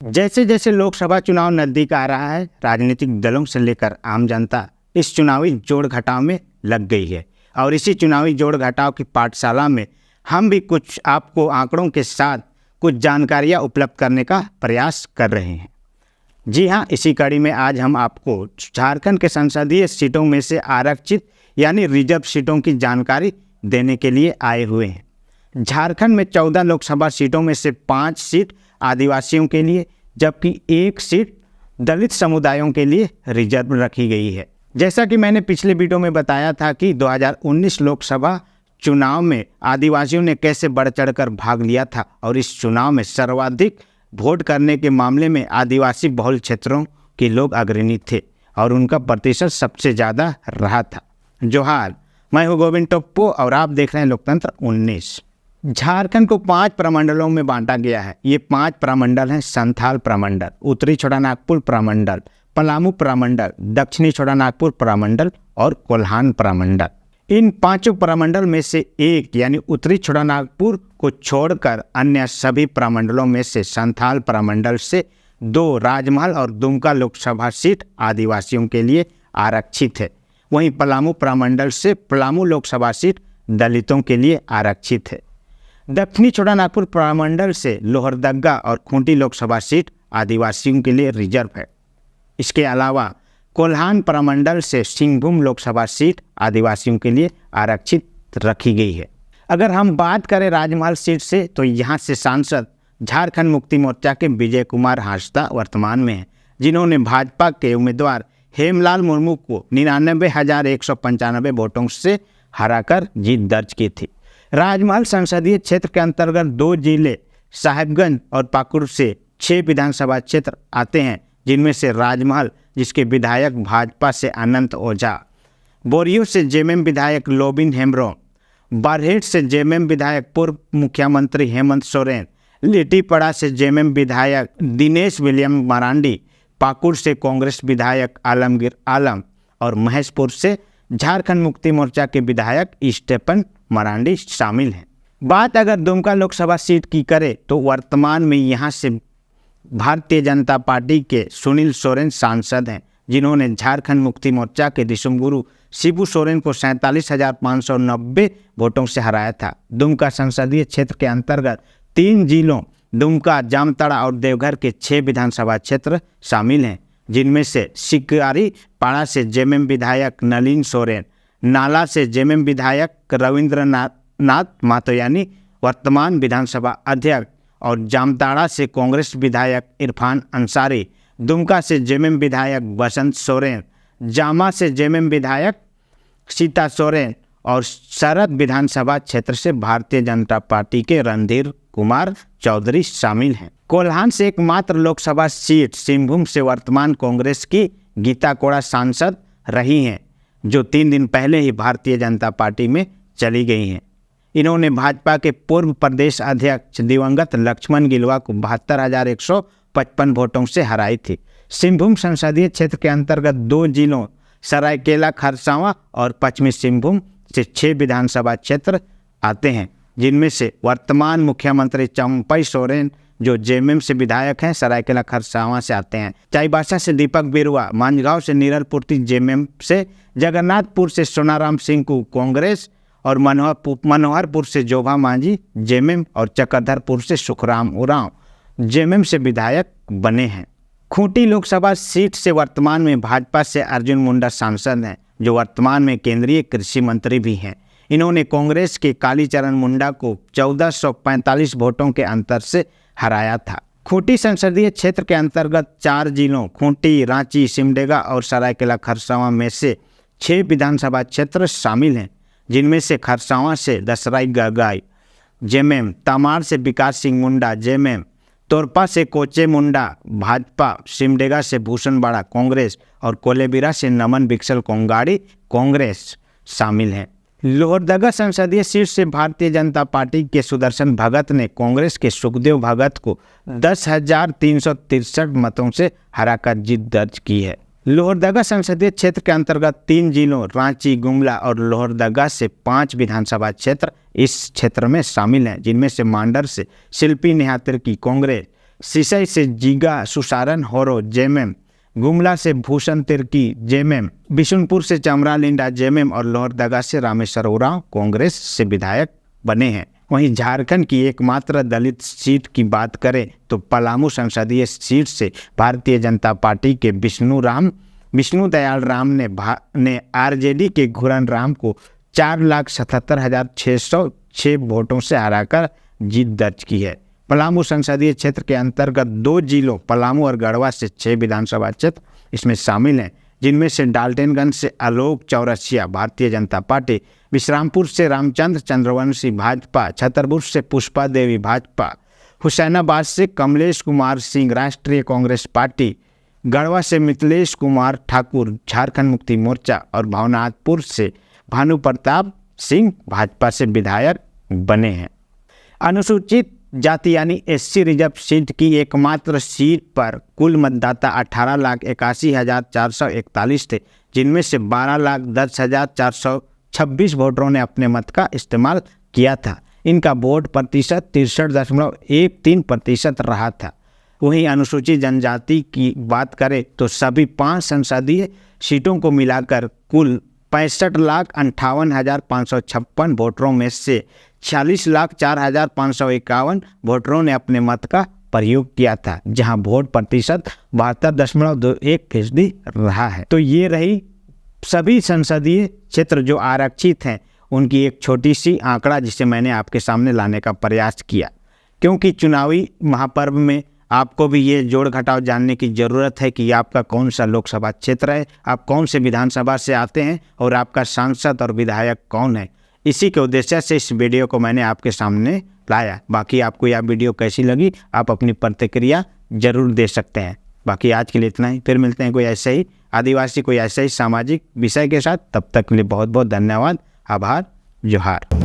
जैसे जैसे लोकसभा चुनाव नजदीक आ रहा है, राजनीतिक दलों से लेकर आम जनता इस चुनावी जोड़ घटाव में लग गई है और इसी चुनावी जोड़ घटाव की पाठशाला में हम भी कुछ आपको आंकड़ों के साथ कुछ जानकारियां उपलब्ध करने का प्रयास कर रहे हैं। जी हाँ, इसी कड़ी में आज हम आपको झारखंड के संसदीय सीटों में से आरक्षित यानी रिजर्व सीटों की जानकारी देने के लिए आए हुए हैं। झारखंड में 14 लोकसभा सीटों में से 5 सीट आदिवासियों के लिए जबकि 1 सीट दलित समुदायों के लिए रिजर्व रखी गई है। जैसा कि मैंने पिछले वीडियो में बताया था कि 2019 लोकसभा चुनाव में आदिवासियों ने कैसे बढ़ चढ़कर भाग लिया था और इस चुनाव में सर्वाधिक वोट करने के मामले में आदिवासी बहुल क्षेत्रों के लोग अग्रणी थे और उनका प्रतिशत सबसे ज़्यादा रहा था। जोहार, मैं हूँ गोविंद टोप्पो और आप देख रहे हैं लोकतंत्र 19। झारखंड को 5 प्रमंडलों में बांटा गया है। ये 5 प्रमंडल हैं: संथाल प्रमंडल, उत्तरी छोटानागपुर प्रमंडल, पलामू प्रमंडल, दक्षिणी छोटानागपुर प्रमंडल और कोल्हान प्रमंडल। इन 5 प्रमंडल में से एक यानी उत्तरी छोटानागपुर को छोड़कर अन्य सभी प्रमंडलों में से संथाल प्रमंडल से 2 राजमहल और दुमका लोकसभा सीट आदिवासियों के लिए आरक्षित है। वहीं पलामू प्रमंडल से पलामू लोकसभा सीट दलितों के लिए आरक्षित है। दक्षिणी छोटानागपुर प्रमंडल से लोहरदगा और खूंटी लोकसभा सीट आदिवासियों के लिए रिजर्व है। इसके अलावा कोल्हान प्रमंडल से सिंहभूम लोकसभा सीट आदिवासियों के लिए आरक्षित रखी गई है। अगर हम बात करें राजमहल सीट से तो यहाँ से सांसद झारखंड मुक्ति मोर्चा के विजय कुमार हांसदा वर्तमान में हैं, जिन्होंने भाजपा के उम्मीदवार हेमलाल मुर्मू को 99,195 वोटों से हराकर जीत दर्ज की थी। राजमहल संसदीय क्षेत्र के अंतर्गत 2 जिले साहिबगंज और पाकुड़ से 6 विधानसभा क्षेत्र आते हैं, जिनमें से राजमहल जिसके विधायक भाजपा से अनंत ओझा, बोरियो से जेएमएम विधायक लोबिन हेम्ब्रोम, बरहेट से जेएमएम विधायक पूर्व मुख्यमंत्री हेमंत सोरेन, लिट्टीपड़ा से जेएमएम विधायक दिनेश विलियम मरांडी, पाकुड़ से कांग्रेस विधायक आलमगीर आलम और महेशपुर से झारखंड मुक्ति मोर्चा के विधायक स्टेफन मरांडी शामिल हैं। बात अगर दुमका लोकसभा सीट की करें तो वर्तमान में यहाँ से भारतीय जनता पार्टी के सुनील सोरेन सांसद हैं, जिन्होंने झारखंड मुक्ति मोर्चा के दिसुमगुरु शिबू सोरेन को 47,590 वोटों से हराया था। दुमका संसदीय क्षेत्र के अंतर्गत 3 जिलों दुमका, जामताड़ा और देवघर के 6 विधानसभा क्षेत्र शामिल हैं, जिनमें से सिकारी पाड़ा से जेएमएम विधायक नलिन सोरेन, नाला से जेएमएम विधायक रविंद्रनाथ मातोयानी वर्तमान विधानसभा अध्यक्ष और जामताड़ा से कांग्रेस विधायक इरफान अंसारी, दुमका से जेएमएम विधायक बसंत सोरेन, जामा से जेएमएम विधायक सीता सोरेन और सरहद विधानसभा क्षेत्र से भारतीय जनता पार्टी के रणधीर कुमार चौधरी शामिल हैं। कोल्हान से एकमात्र लोकसभा सीट सिंहभूम से वर्तमान कांग्रेस की गीता कोड़ा सांसद रही हैं, जो 3 दिन पहले ही भारतीय जनता पार्टी में चली गई हैं। इन्होंने भाजपा के पूर्व प्रदेश अध्यक्ष दिवंगत लक्ष्मण गिलुआ को 72,155 वोटों से हराई थी। सिंहभूम संसदीय क्षेत्र के अंतर्गत 2 जिलों सरायकेला खरसावां और पश्चिमी सिंहभूम से 6 विधानसभा क्षेत्र आते हैं, जिनमें से वर्तमान मुख्यमंत्री चंपई सोरेन जो जेएमएम से विधायक हैं सरायकेला खरसावां से आते हैं, चाईबासा से दीपक बिरुआ, मांझगांव से नीरल पूर्ति जेएमएम से, जगन्नाथपुर से सोनाराम सिंह को कांग्रेस और मनोहरपुर से जोभा मांझी जेएमएम और चक्रधरपुर से सुखराम उरांव जेएमएम से विधायक बने हैं। खूंटी लोकसभा सीट से वर्तमान में भाजपा से अर्जुन मुंडा सांसद हैं, जो वर्तमान में केंद्रीय कृषि मंत्री भी हैं। इन्होंने कांग्रेस के कालीचरण मुंडा को 1445 वोटों के अंतर से हराया था। खूंटी संसदीय क्षेत्र के अंतर्गत 4 जिलों खूंटी, रांची, सिमडेगा और सरायकेला खरसावां में से 6 विधानसभा क्षेत्र शामिल हैं, जिनमें से खरसावां से दसराई गगाई जेएमएम, तमाड़ से विकास सिंह मुंडा जेएमएम, तोरपा से कोचे मुंडा भाजपा, सिमडेगा से भूषण बाड़ा कांग्रेस और कोलेबिरा से नमन बिक्सल कोंगाड़ी कांग्रेस शामिल हैं। लोहरदगा संसदीय सीट से भारतीय जनता पार्टी के सुदर्शन भगत ने कांग्रेस के सुखदेव भगत को 10,363 मतों से हराकर जीत दर्ज की है। लोहरदगा संसदीय क्षेत्र के अंतर्गत 3 जिलों रांची, गुमला और लोहरदगा से 5 विधानसभा क्षेत्र इस क्षेत्र में शामिल हैं, जिनमें से मांडर से शिल्पी नेहा तिर्की कांग्रेस, सिसई से जीगा सुसारन होरो जेएमएम, गुमला से भूषण तिर्की जेएमएम, बिशुनपुर से चमरा लिंडा जेएमएम और लोहरदगा से रामेश्वर उरांव कांग्रेस से विधायक बने हैं। वहीं झारखंड की एकमात्र दलित सीट की बात करें तो पलामू संसदीय सीट से भारतीय जनता पार्टी के विष्णुदयाल राम ने आरजेडी के घुरन राम को 4,77,606 वोटों से हराकर जीत दर्ज की है। पलामू संसदीय क्षेत्र के अंतर्गत 2 जिलों पलामू और गढ़वा से 6 विधानसभा क्षेत्र इसमें शामिल हैं, जिनमें से डाल्टनगंज से आलोक चौरसिया भारतीय जनता पार्टी, विश्रामपुर से रामचंद्र चंद्रवंशी भाजपा, छतरपुर से पुष्पा देवी भाजपा, हुसैनाबाद से कमलेश कुमार सिंह राष्ट्रीय कांग्रेस पार्टी, गढ़वा से मिथिलेश कुमार ठाकुर झारखंड मुक्ति मोर्चा और भवनाथपुर से भानु प्रताप सिंह भाजपा से विधायक बने हैं। अनुसूचित जाति यानी एससी रिजर्व सीट की एकमात्र सीट पर कुल मतदाता 18,81,441 थे, जिनमें से 12,10,426 वोटरों ने अपने मत का इस्तेमाल किया था। इनका वोट प्रतिशत 63.13% रहा था। वहीं अनुसूचित जनजाति की बात करें तो सभी 5 संसदीय सीटों को मिलाकर कुल 65,58,556 वोटरों में से 46,04,551 वोटरों ने अपने मत का प्रयोग किया था, जहां वोट प्रतिशत 72.21% रहा है। तो ये रही सभी संसदीय क्षेत्र जो आरक्षित हैं उनकी एक छोटी सी आंकड़ा जिसे मैंने आपके सामने लाने का प्रयास किया, क्योंकि चुनावी महापर्व में आपको भी ये जोड़ घटाव जानने की ज़रूरत है कि आपका कौन सा लोकसभा क्षेत्र है, आप कौन से विधानसभा से आते हैं और आपका सांसद और विधायक कौन है। इसी के उद्देश्य से इस वीडियो को मैंने आपके सामने लाया। बाकी आपको यह वीडियो कैसी लगी आप अपनी प्रतिक्रिया जरूर दे सकते हैं। बाकी आज के लिए इतना ही, फिर मिलते हैं कोई ऐसे ही आदिवासी कोई ऐसे ही सामाजिक विषय के साथ। तब तक के लिए बहुत बहुत धन्यवाद, आभार, जोहार।